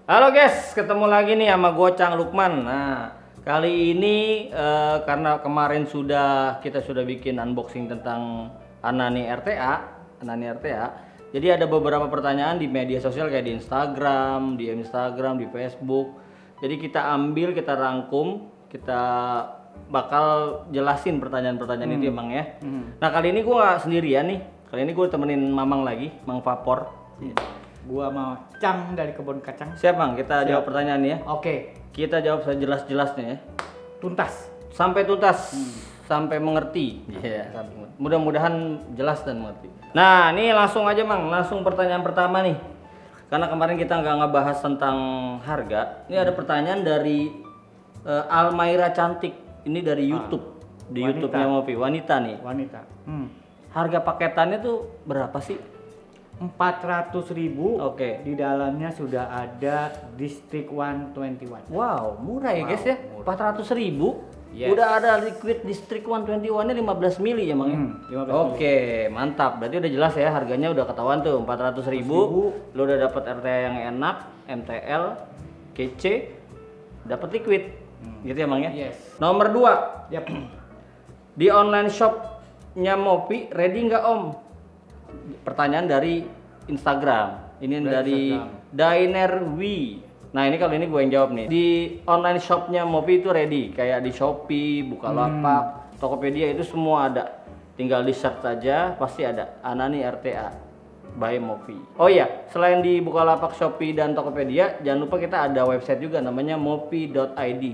Halo guys, ketemu lagi nih sama Gocang Lukman. Nah, kali ini karena kemarin kita sudah bikin unboxing tentang Anani RTA. Jadi ada beberapa pertanyaan di media sosial kayak di Instagram, di Facebook. Jadi kita ambil, kita rangkum, kita bakal jelasin pertanyaan-pertanyaan itu emang ya. Nah, kali ini gua nggak sendirian nih. Kali ini gue temenin Mamang lagi, Mang Vapor. Gua mau Cang dari Kebun Kacang. Siap Bang, kita jawab pertanyaan ya. Oke. Kita jawab sejelas-jelasnya ya. Tuntas. Sampai tuntas, sampai mengerti. Iya. Mudah-mudahan jelas dan mengerti. Nah, ini langsung aja Mang, langsung pertanyaan pertama nih. Karena kemarin kita nggak ngebahas tentang harga. Ini ada pertanyaan dari Almaira Cantik. Ini dari YouTube. Di wanita. YouTube-nya Mopi, wanita nih. Wanita. Harga paketannya tuh berapa sih? 400.000. Oke. Di dalamnya sudah ada District 121. Wow, murah ya guys ya. Murah. 400.000. Yes. Udah ada liquid District 121-nya 15 mili ya Mang ya? 15 Oke, mantap. Berarti udah jelas ya, harganya udah ketahuan tuh 400.000. Lu udah dapat RTA yang enak, MTL, kece, dapat liquid. Gitu ya Mang ya? Yes. Nomor 2. Yap. Di online shopnya Mopi ready nggak Om? Pertanyaan dari Instagram. Ini dari Dainerwi. Nah, ini kali ini gue yang jawab nih. Di online shopnya Mopi itu ready, kayak di Shopee, Bukalapak, Tokopedia itu semua ada. Tinggal di search saja, pasti ada Anani RTA by Mopi. Oh iya, selain di Bukalapak, Shopee dan Tokopedia, jangan lupa kita ada website juga namanya mopi.id.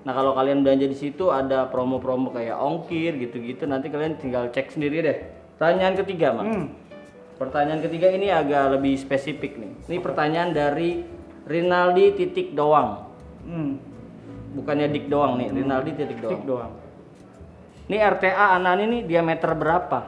Nah, kalau kalian belanja di situ ada promo-promo kayak ongkir gitu-gitu, nanti kalian tinggal cek sendiri deh. Pertanyaan ketiga, Mang. Pertanyaan ketiga ini agak lebih spesifik nih. Ini pertanyaan dari Rinaldi titik doang. Bukannya dik doang nih, Rinaldi titik doang. Tik doang. Ini RTA Anani nih diameter berapa?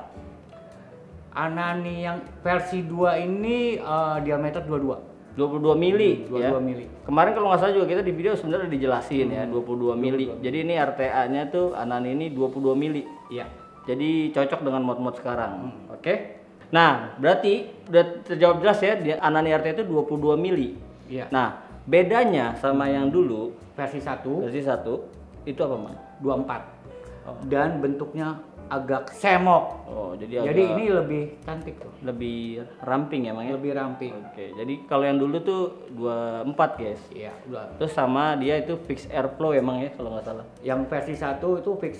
Anani yang versi 2 ini diameter 22. 22 mili 22 ya. mili. Kemarin kalau nggak salah juga kita di video sebenarnya udah dijelasin ya, 22 mili. Jadi ini RTA-nya tuh Anani ini 22 mili. Iya. Jadi cocok dengan mod-mod sekarang. Oke. Nah, berarti udah terjawab jelas ya, Anani RTA itu 22 mili. Iya. Nah, bedanya sama yang dulu Versi 1 versi 1 itu apa, Mang? 24. Dan bentuknya agak semok. Oh, jadi Jadi ini lebih cantik tuh. lebih ramping ya, Mang ya? Lebih ramping. Oke, jadi kalau yang dulu tuh 24, guys. Iya, udah. Terus sama dia itu fixed airflow emang ya kalau nggak salah. Yang versi 1 itu fix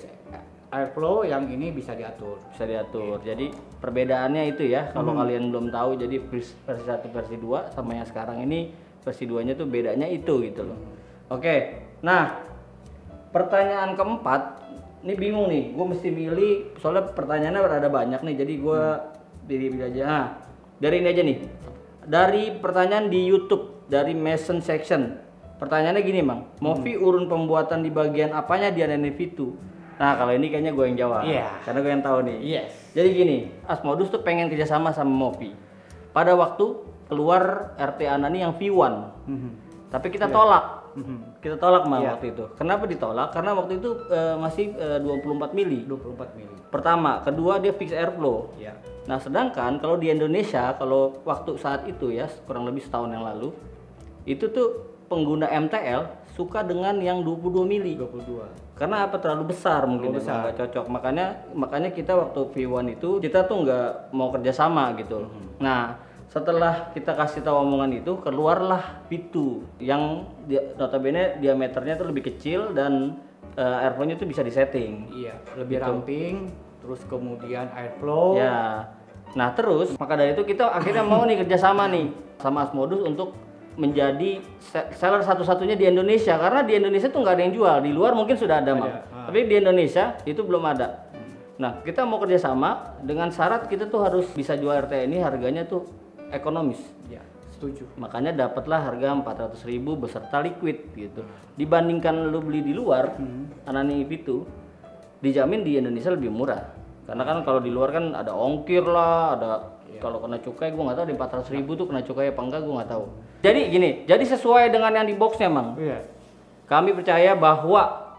airflow, yang ini bisa diatur. Bisa diatur. Jadi perbedaannya itu ya, kalau kalian belum tahu, jadi versi 1 versi 2 sama yang sekarang ini versi 2-nya tuh bedanya itu gitu loh. Oke. Nah, pertanyaan keempat, ini bingung nih, gue mesti milih soalnya pertanyaannya ada banyak nih, jadi gue pilih aja. Nah, dari ini aja nih, dari pertanyaan di YouTube dari Mason Section, pertanyaannya gini Mang, Movi urun pembuatan di bagian apanya di Anani V2? Nah, kalau ini kayaknya gue yang jawab, karena gue yang tahu nih. Yes. Jadi gini, Asmodus tuh pengen kerjasama sama Movi pada waktu keluar RTA Anani yang V1, tapi kita tolak. Kita tolak Mang waktu itu. Kenapa ditolak? Karena waktu itu masih 24 mili. 24 mili. Pertama, kedua dia fixed airflow. Iya. Nah, sedangkan kalau di Indonesia, kalau waktu saat itu ya, kurang lebih setahun yang lalu, itu tuh pengguna MTL suka dengan yang 22 mili. 22. Karena apa? Terlalu besar mungkin, nggak cocok. Makanya kita waktu V1 itu kita tuh nggak mau kerjasama gitu. Nah, setelah kita kasih tahu omongan itu, keluarlah V2 yang notabene diameternya tuh lebih kecil dan airflow-nya tuh bisa disetting. Iya, lebih ramping, terus kemudian airflow. Ya. Nah, terus maka dari itu kita akhirnya mau nih kerjasama nih sama Asmodus untuk menjadi seller satu-satunya di Indonesia, karena di Indonesia tuh nggak ada yang jual. Di luar mungkin sudah ada, Mang. Tapi di Indonesia itu belum ada. Nah, kita mau kerjasama dengan syarat kita tuh harus bisa jual RTA ini harganya tuh ekonomis. Ya, setuju. Makanya dapatlah harga 400.000 beserta liquid gitu. Dibandingkan lu beli di luar, Anani V2 dijamin di Indonesia lebih murah. Karena kan kalau di luar kan ada ongkir lah, ada kalau kena cukai gua nggak tahu di 400.000 tuh kena cukai apa enggak gua nggak tahu. Jadi gini, jadi sesuai dengan yang di boxnya Mang. Iya. Kami percaya bahwa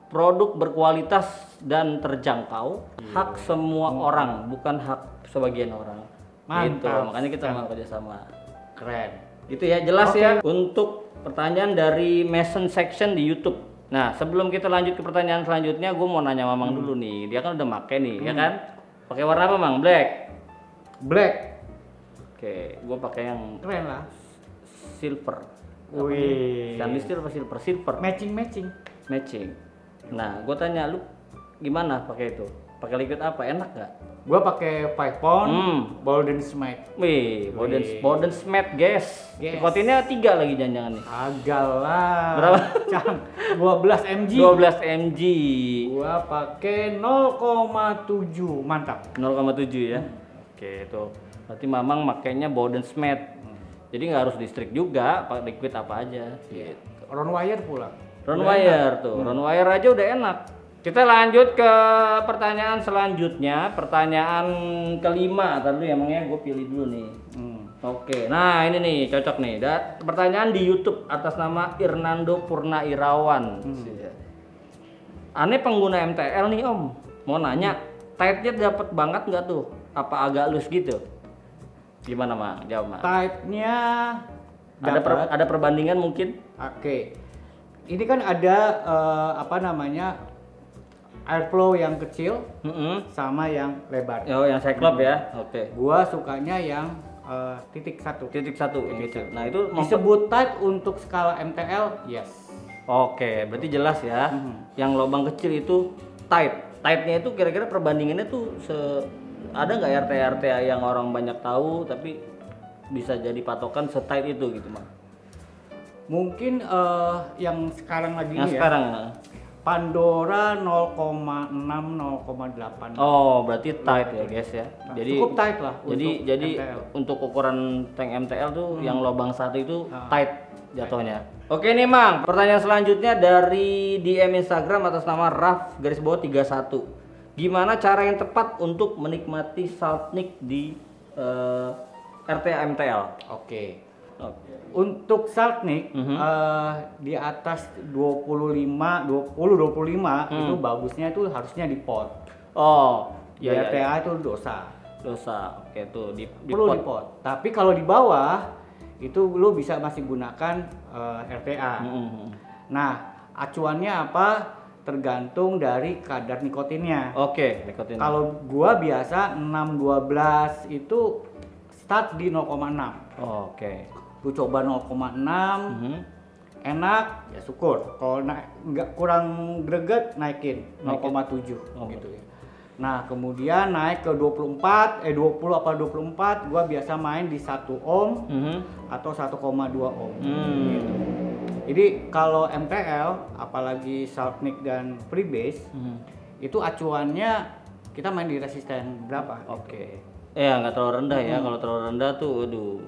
produk berkualitas dan terjangkau hak semua orang, bukan hak sebagian orang. Mantap. Gitu. Makanya kita mau kerjasama. Keren. Itu ya, jelas Oke. ya untuk pertanyaan dari Mason section di YouTube. Nah, sebelum kita lanjut ke pertanyaan selanjutnya, gue mau nanya Mamang dulu nih. Dia kan udah make nih, ya kan? Pakai warna apa, Mang? Black. Black. Oke, gue pakai yang Keren lah. silver. Wih. Stainless steel apa silver? Silver. Matching. Matching. Nah, gue tanya lu gimana pakai itu? Pakai liquid apa? Enak nggak? Gua pakai 5 pound Golden Smith. Wih, Wih. Bowden Smith, guys. Yes. Nikotinnya 3 lagi jangan-jangan nih. Agak lah. Berapa? Cang, 12 mg. 12 mg. Gua pakai 0,7. Mantap. 0,7 ya. Oke, itu. Berarti Mamang makainya Bowden Smith. Jadi nggak harus listrik juga, pakai liquid apa aja. Gitu. Round wire pula. Round Udah wire enak. tuh, round wire aja udah enak. Kita lanjut ke pertanyaan selanjutnya, pertanyaan kelima. Tadi dulu ya, Mang ya, gue pilih dulu nih. Oke, nah ini nih cocok nih. Pertanyaan di YouTube atas nama Irnando Purnairawan. Aneh pengguna MTL nih Om, mau nanya, tightnya dapat banget nggak tuh? Apa agak loose gitu? Gimana Mang? Jawab Mang. Type-nya Ada perbandingan mungkin? Oke. Ini kan ada apa namanya? Airflow yang kecil sama yang lebar. Oh, yang cyclop ya. Oke. Gua sukanya yang titik satu. Titik satu gitu. Nah, itu Disebut tight untuk skala MTL, yes. Oke, berarti jelas ya. Yang lubang kecil itu tight. Tightnya itu kira-kira perbandingannya tuh ada nggak RTA yang orang banyak tahu tapi bisa jadi patokan setight itu gitu, Mang? Mungkin yang sekarang lagi Yang ini sekarang. ya. Pandora 0,6 0,8. Oh, berarti tight ya, guys ya. Nah, Jadi cukup tight lah Jadi untuk jadi MTL. untuk ukuran tank MTL tuh yang lubang satu itu tight jatuhnya. Oke nih, Mang. Pertanyaan selanjutnya dari DM Instagram atas nama Raf_31. Gimana cara yang tepat untuk menikmati SaltNic di RTA MTL? Oke. Untuk SaltNic di atas 20-25 itu bagusnya itu harusnya di pot. Oh, Di iya, RTA itu dosa. Oke tuh di Perlu pot. di pot. Tapi kalau di bawah itu lu bisa masih gunakan RTA. Nah, acuannya apa? Tergantung dari kadar nikotinnya. Oke, nikotin. Kalau gua biasa 6-12 itu start di 0,6. Oke. Lu coba 0,6 enak ya syukur. Kalau nggak kurang greget naikin 0,7 gitu ya. Nah, kemudian naik ke 20 apa 24 gua biasa main di 1 ohm atau 1,2 ohm gitu. Jadi kalau MTL apalagi SaltNic dan Freebase itu acuannya kita main di resisten berapa? Oke. Ya nggak terlalu rendah ya. Kalau terlalu rendah tuh, aduh,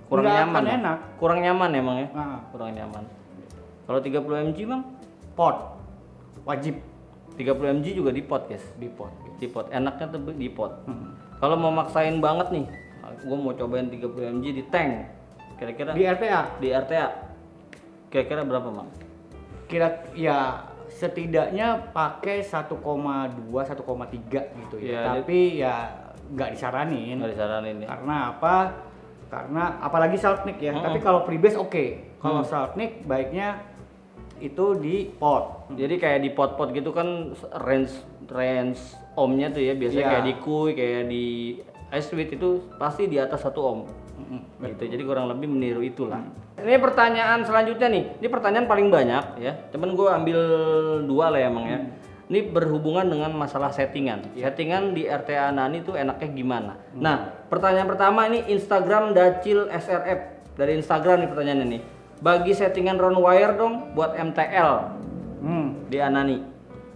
kurang Nggak nyaman. akan enak. Kurang nyaman emang ya. Nah, Kurang nyaman. Kalau 30 mg Bang, pot wajib 30 mg juga di pot, guys. di pot. Di pot. Enaknya tuh di pot. Kalau mau maksain banget nih, gue mau cobain 30 mg di tank. Kira-kira Di RTA di RTA. Kira-kira berapa, Bang? kira ya setidaknya pakai 1,2 1,3 gitu ya. Ya, Tapi ya nggak disaranin. Nggak disaranin ya. Karena apa? Karena apalagi SaltNic ya. Tapi kalau Freebase oke. Kalau SaltNic baiknya itu di pot. Jadi kayak di pot-pot gitu kan range ohmnya tuh ya biasanya Iya. kayak di Kui, kayak di iSweet itu pasti di atas 1 ohm. Gitu. Jadi kurang lebih meniru itulah. Ini pertanyaan selanjutnya nih. Ini pertanyaan paling banyak ya. Cuman gue ambil 2 lah ya, Mang ya. Ini berhubungan dengan masalah settingan. Settingan di RTA Nani tuh enaknya gimana? Nah, pertanyaan pertama ini Instagram Dacil SRF. Dari Instagram nih pertanyaannya nih. Bagi settingan round wire dong buat MTL di Anani.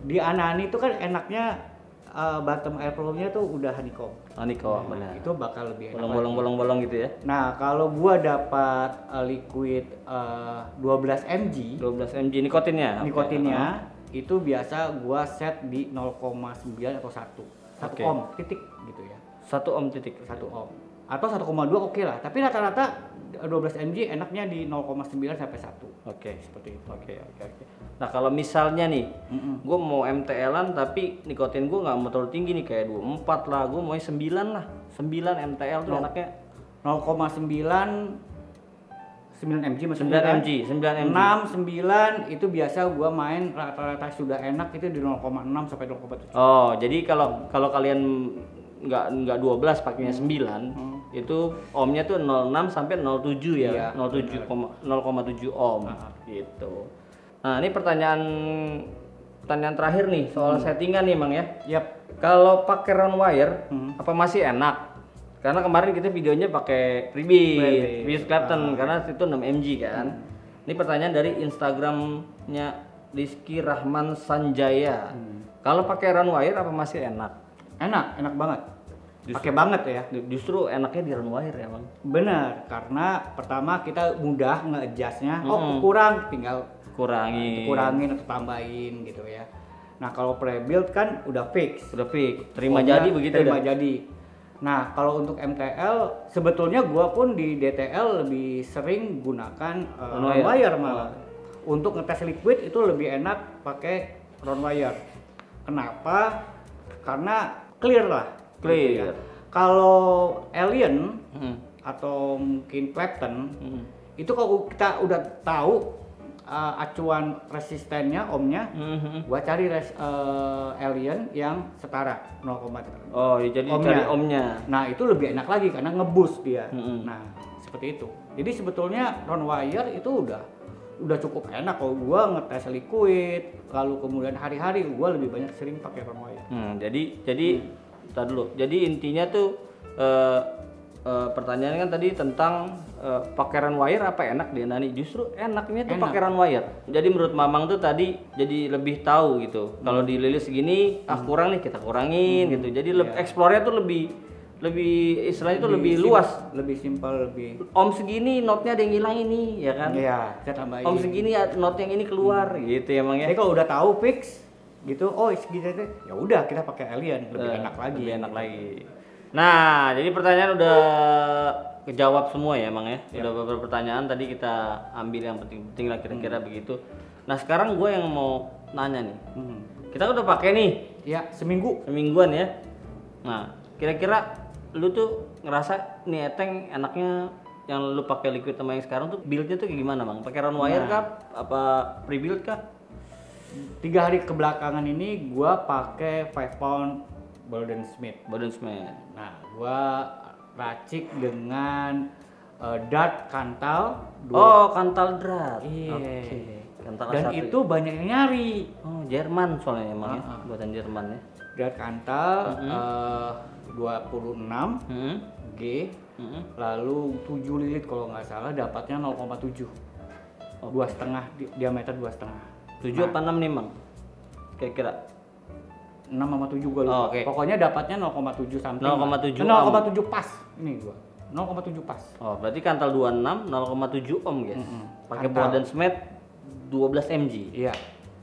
Di Anani itu kan enaknya bottom airflow-nya tuh udah honeycomb. Honeycomb benar. Itu bakal lebih enak. Bolong-bolong gitu ya. Nah, kalau gua dapat liquid 12 mg 12 mg nikotinnya. nikotinnya itu biasa gua set di 0,9 atau 1 Oke. ohm titik gitu ya. 1 ohm titik. 1 ohm atau 1,2 oke lah, tapi rata-rata 12 mg enaknya di 0,9 sampai 1. Oke. Seperti itu. Oke. Nah, kalau misalnya nih, gue mau MTL-an tapi nikotin gue nggak mau terlalu tinggi nih kayak 24 lah, gue mau 9 lah. 9 MTL tuh enaknya 0,9 9 mg masuk 9 mg, 9 mg. 6, 9 itu biasa gua main rata-rata sudah enak itu di 0,6 sampai 0,7. Oh, jadi kalau kalian nggak 12 pakainya 9, itu ohmnya tuh 06 sampai 07 ya. Iya, 0,7 ohm gitu. Nah, ini pertanyaan terakhir nih soal settingan nih, Mang ya. Yap. Kalau pakai round wire apa masih enak? Karena kemarin kita videonya pakai freebie Clapton karena itu 6 mg kan. Ini pertanyaan dari Instagramnya Rizky Rahman Sanjaya. Kalau pakai round wire apa masih enak? Enak banget. Pakai banget ya. Justru enaknya di round wire ya, Bang. Benar, karena pertama kita mudah nge-adjustnya. Oh, kurang, tinggal kurangin atau tambahin gitu ya. Nah, kalau pre-build kan udah fix. Terima jadi begitu. Terima jadi. Nah, kalau untuk MTL sebetulnya gua pun di DTL lebih sering gunakan round wire malah. Untuk ngetes liquid itu lebih enak pakai round wire. Kenapa? Karena clear lah. Gitu ya. Kalau Alien atau mungkin Clapton itu kalau kita udah tahu acuan resistennya ohmnya, gua cari Alien yang setara 0,3. Oh, jadi cari ohmnya. Nah, itu lebih enak lagi karena ngeboost dia. Nah, seperti itu. Jadi sebetulnya round wire itu udah cukup enak kalau gua ngetes liquid, lalu kemudian hari-hari gua lebih banyak sering pakai round wire. Jadi tar dulu. Jadi intinya tuh pertanyaannya kan tadi tentang pakai round wire apa enak dia Nani? Justru enaknya tuh pakai round wire. Jadi menurut Mamang tuh tadi jadi lebih tahu gitu. Kalau dililis segini kurang nih kita kurangin gitu. Jadi explore-nya tuh lebih istilahnya tuh lebih luas, lebih simpel, lebih ohm segini notnya ada yang hilang ini ya kan? Iya, kita tambahin. Ohm segini not yang ini keluar gitu ya Mang ya. Jadi kalau udah tahu fix gitu, oh segini aja, ya udah kita pakai Alien lebih enak lagi. Lebih enak lagi. Nah, jadi pertanyaan udah kejawab semua ya Mang ya. Udah beberapa pertanyaan tadi kita ambil yang penting-penting lah kira-kira begitu. Nah, sekarang gue yang mau nanya nih. Kita udah pakai nih. Ya, semingguan ya. Nah, kira-kira lu tuh ngerasa nih eteng enaknya yang lu pakai liquid sama yang sekarang tuh build-nya tuh kayak gimana Bang? Pakai round wire kah? Apa pre-build kah? 3 hari kebelakangan ini gua pakai 5 pound Bolden Smith. Nah, gua racik dengan dart kantal. Kantal dart. Iya. Okay. Kantal dan A1. itu banyak yang nyari. Oh, Jerman soalnya emang ya, buatan Jerman ya. Dart kantal 26 G. Lalu 7 lilit kalau nggak salah, dapatnya 0,7. 2,5 diameter 2,5. 7 apa 6 nih Mang? Kira-kira 6 sama 7 gua lupa. Pokoknya dapatnya 0,7 something. 0,7 pas. Ini gua. 0,7 pas. Oh, berarti kantal 26 0,7 ohm, guys. Pakai Bolden Smith 12 mg. Iya.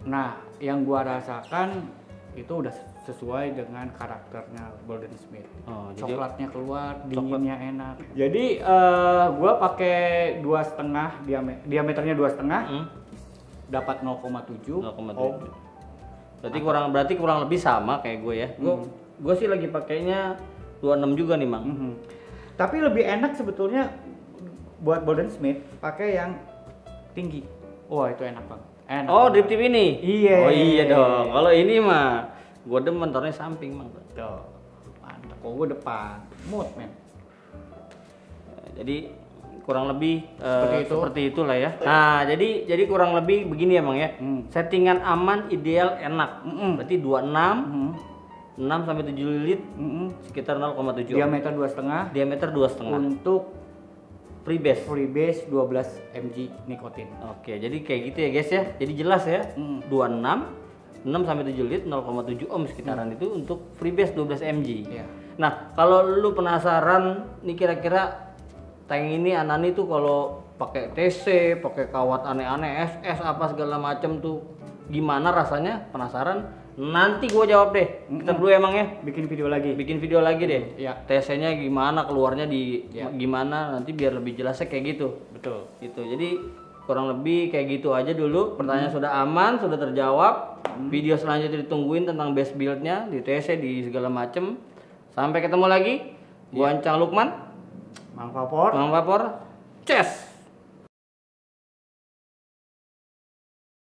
Nah, yang gua rasakan itu udah sesuai dengan karakternya Bolden Smith. Coklatnya keluar, dinginnya enak. Jadi gua pakai 2,5 diameternya 2,5. Dapat 0,7. Berarti kurang lebih sama kayak gue ya. Gue sih lagi pakainya 26 juga nih Mang. Tapi lebih enak sebetulnya buat Bolden Smith pakai yang tinggi. Wah, itu enak banget. Drip tip ini? Iya. Oh iya dong. Kalau ini mah gue demen taruhnya samping Mang. Tuh. Mantap. Kalau gue depan. Mood men. Jadi kurang lebih seperti itulah ya. Nah, jadi kurang lebih begini ya Mang ya. Settingan aman, ideal, enak. Berarti 26 6 sampai 7 lilit sekitar 0,7. Diameter 2,5. Diameter 2,5. Untuk freebase 12 mg nikotin. Oke, jadi kayak gitu ya guys ya. Jadi jelas ya. 26 6 sampai 7 lilit 0,7 ohm sekitaran itu untuk freebase 12 mg. Yeah. Nah, kalau lu penasaran nih kira-kira tank ini Anani tuh kalau pakai TC, pakai kawat aneh-aneh, SS apa segala macam tuh gimana rasanya? Penasaran? Nanti gua jawab deh. Kita dulu emang ya bikin video lagi deh. Ya. TC-nya gimana, keluarnya gimana, nanti biar lebih jelasnya kayak gitu. Betul. Gitu. Jadi kurang lebih kayak gitu aja dulu. Pertanyaan sudah aman, sudah terjawab. Video selanjutnya ditungguin tentang base build-nya di TC di segala macam. Sampai ketemu lagi. Gua Ancang Lukman. Mang Vapor. Ces.